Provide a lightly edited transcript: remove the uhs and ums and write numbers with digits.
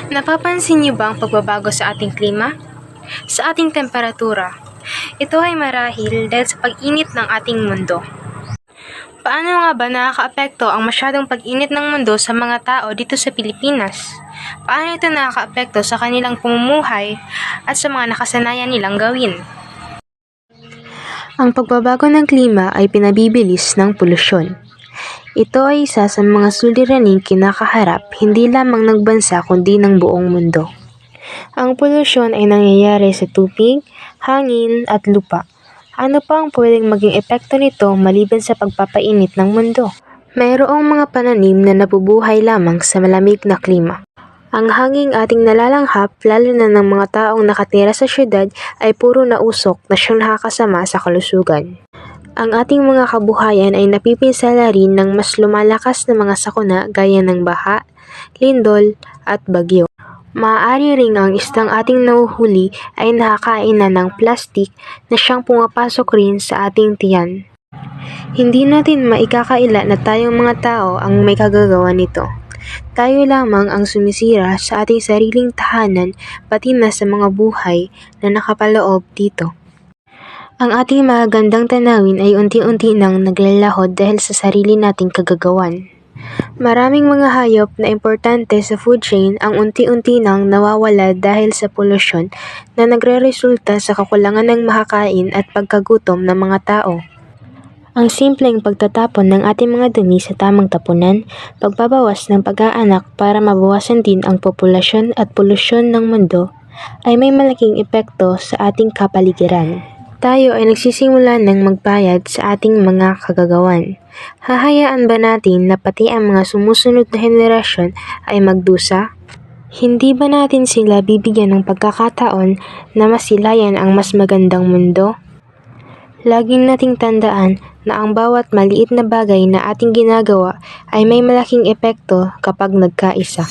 Napapansin niyo ba ang pagbabago sa ating klima? Sa ating temperatura? Ito ay marahil dahil sa pag-init ng ating mundo. Paano nga ba nakakaapekto ang masyadong pag-init ng mundo sa mga tao dito sa Pilipinas? Paano ito nakakaapekto sa kanilang pamumuhay at sa mga nakasanayan nilang gawin? Ang pagbabago ng klima ay pinabibilis ng polusyon. Ito ay isa sa mga suliraning kinakaharap hindi lamang ng bansa kundi ng buong mundo. Ang polusyon ay nangyayari sa tubig, hangin at lupa. Ano pa ang pwedeng maging epekto nito maliban sa pagpapainit ng mundo? Mayroong mga pananim na nabubuhay lamang sa malamig na klima. Ang hanging ating nalalanghap, lalo na ng mga taong nakatira sa syudad, ay puro na usok na siyang nakakasama sa kalusugan. Ang ating mga kabuhayan ay napipinsala rin ng mas lumalakas na mga sakuna gaya ng baha, lindol at bagyo. Maaari ring ang isdang ating nahuhuli ay nakakain na ng plastik na siyang pumapasok rin sa ating tiyan. Hindi natin maikakaila na tayong mga tao ang may kagagawa nito. Tayo lamang ang sumisira sa ating sariling tahanan pati na sa mga buhay na nakapaloob dito. Ang ating mga gandang tanawin ay unti-unti nang naglalahod dahil sa sarili nating kagagawan. Maraming mga hayop na importante sa food chain ang unti-unti nang nawawala dahil sa polusyon na nagreresulta sa kakulangan ng makakain at pagkagutom ng mga tao. Ang simpleng pagtatapon ng ating mga dumi sa tamang tapunan, pagbabawas ng pag-aanak para mabawasan din ang populasyon at polusyon ng mundo, ay may malaking epekto sa ating kapaligiran. Tayo ay nagsisimula ng magbayad sa ating mga kagagawan. Hahayaan ba natin na pati ang mga sumusunod na henerasyon ay magdusa? Hindi ba natin sila bibigyan ng pagkakataon na masilayan ang mas magandang mundo? Laging nating tandaan na ang bawat maliit na bagay na ating ginagawa ay may malaking epekto kapag nagkaisa.